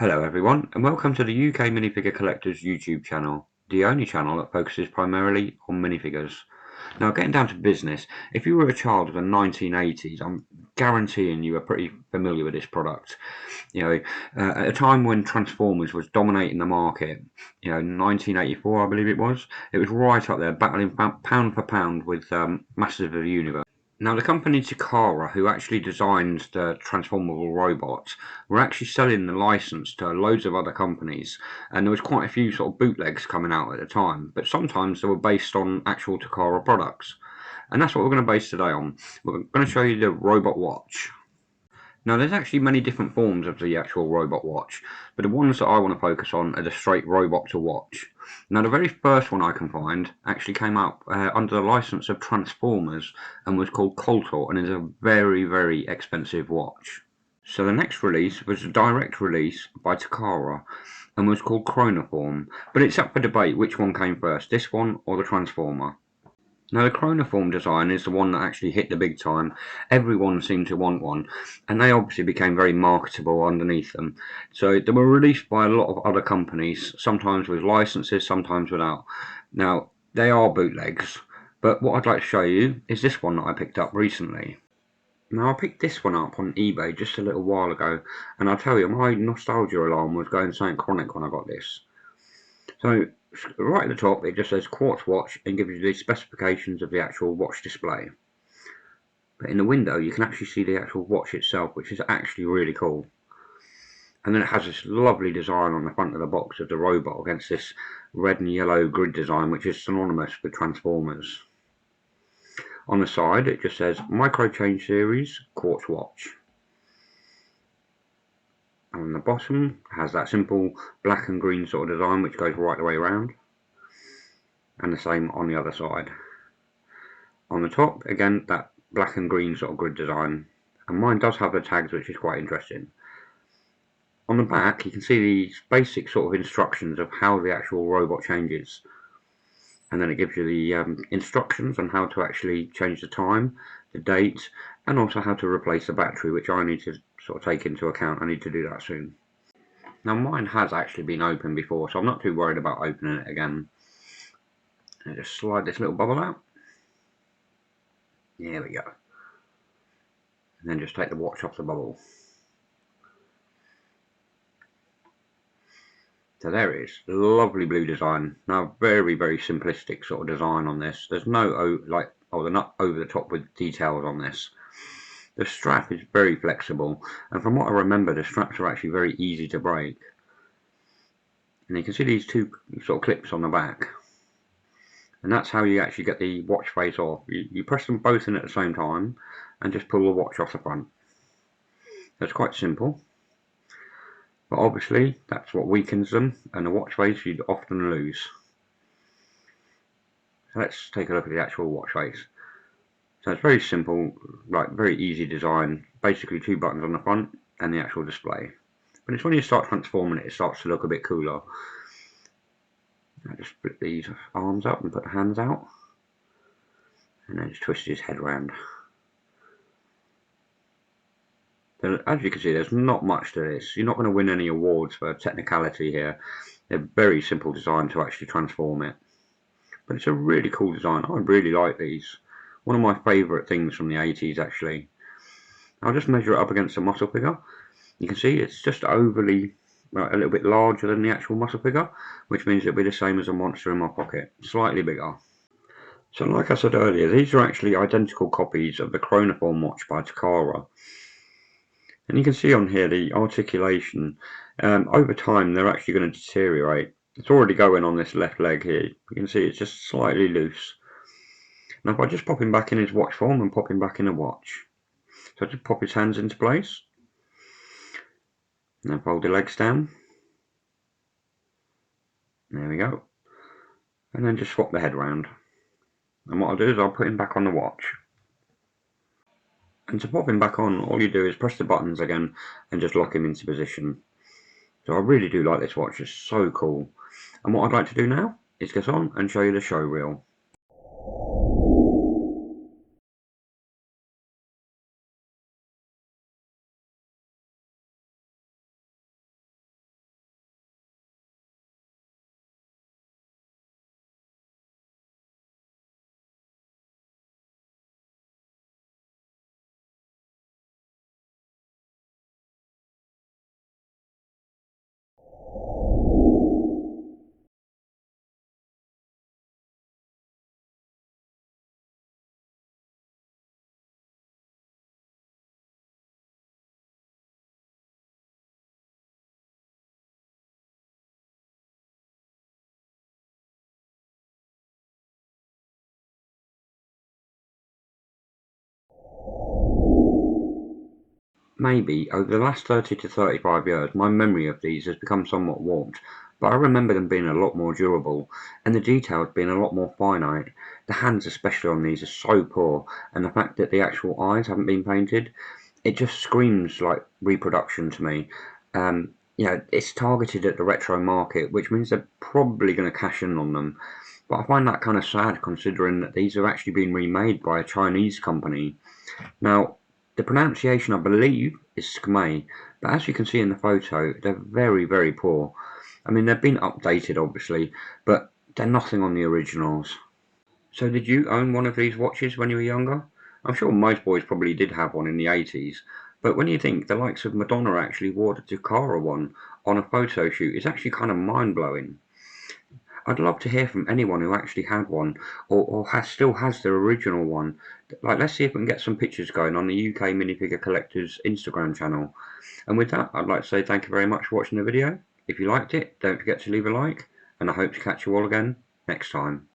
Hello everyone, and welcome to the UK Minifigure Collectors YouTube channel, the only channel that focuses primarily on minifigures. Now, getting down to business, if you were a child of the 1980s, I'm guaranteeing you are pretty familiar with this product. At a time when Transformers was dominating the market, 1984 I believe it was right up there, battling pound for pound with Masters of the Universe. Now, the company Takara, who actually designed the transformable robots, were actually selling the license to loads of other companies, and there was quite a few sort of bootlegs coming out at the time, but sometimes they were based on actual Takara products. And that's what we're going to base today on. We're going to show you the robot watch. Now, there's actually many different forms of the actual robot watch, but the ones that I want to focus on are the straight robot to watch. Now, the very first one I can find actually came out under the license of Transformers and was called Koltor, and is a very, very expensive watch. So the next release was a direct release by Takara and was called Chronoform, but it's up for debate which one came first, this one or the Transformer. Now, the Chronoform design is the one that actually hit the big time. Everyone seemed to want one, and they obviously became very marketable underneath them. So they were released by a lot of other companies, sometimes with licenses, sometimes without. Now, they are bootlegs, but what I'd like to show you is this one that I picked up recently. Now, I picked this one up on eBay just a little while ago, and I'll tell you, my nostalgia alarm was going synchronic when I got this. So, right at the top it just says quartz watch and gives you the specifications of the actual watch display. But in the window you can actually see the actual watch itself, which is actually really cool. And then it has this lovely design on the front of the box of the robot against this red and yellow grid design, which is synonymous with Transformers. On the side it just says Micro Change Series quartz watch. On the bottom has that simple black and green sort of design which goes right the way around, and the same on the other side. On the top, again, that black and green sort of grid design, and mine does have the tags, which is quite interesting. On the back you can see these basic sort of instructions of how the actual robot changes, and then it gives you the instructions on how to actually change the time, the date, and also how to replace the battery, which I need to sort of take into account. I need to do that soon. Now, mine has actually been opened before, so I'm not too worried about opening it again. And just slide this little bubble out. There we go. And then just take the watch off the bubble. So there it is, lovely blue design. Now, very, very simplistic sort of design on this. There's no they're not over the top with details on this. The strap is very flexible, and from what I remember, the straps are actually very easy to break. And you can see these two sort of clips on the back, and that's how you actually get the watch face off. You press them both in at the same time and just pull the watch off the front. That's quite simple, but obviously that's what weakens them, and the watch face you'd often lose. So let's take a look at the actual watch face. So it's very simple, very easy design, basically two buttons on the front and the actual display. But it's when you start transforming it, it starts to look a bit cooler. I just split these arms up and put the hands out, and then just twist his head around. So as you can see, there's not much to this. You're not going to win any awards for technicality here. They're very simple design to actually transform it. But it's a really cool design. I really like these. One of my favourite things from the 80s, actually. I'll just measure it up against a muscle figure. You can see it's just overly, a little bit larger than the actual muscle figure, which means it'll be the same as a monster in my pocket, slightly bigger. So like I said earlier, these are actually identical copies of the Chronoform watch by Takara. And you can see on here the articulation. Over time they're actually going to deteriorate. It's already going on this left leg here. You can see it's just slightly loose. Now if I just pop him back in his watch form and pop him back in a watch. So just pop his hands into place. And then fold the legs down. There we go. And then just swap the head round. And what I'll do is I'll put him back on the watch. And to pop him back on, all you do is press the buttons again and just lock him into position. So I really do like this watch, it's so cool. And what I'd like to do now is get on and show you the show reel. Maybe over the last 30 to 35 years, my memory of these has become somewhat warped, but I remember them being a lot more durable, and the details being a lot more finite. The hands, especially on these, are so poor, and the fact that the actual eyes haven't been painted, it just screams like reproduction to me. It's targeted at the retro market, which means they're probably going to cash in on them. But I find that kind of sad considering that these have actually been remade by a Chinese company. Now, the pronunciation, I believe, is Skmei, but as you can see in the photo, they're very, very poor. I mean, they've been updated, obviously, but they're nothing on the originals. So did you own one of these watches when you were younger? I'm sure most boys probably did have one in the 80s, but when you think the likes of Madonna actually wore the Takara one on a photo shoot, it's actually kind of mind-blowing. I'd love to hear from anyone who actually had one or still has their original one. Like, let's see if we can get some pictures going on the UK Minifigure Collectors Instagram channel. And with that, I'd like to say thank you very much for watching the video. If you liked it, don't forget to leave a like, and I hope to catch you all again next time.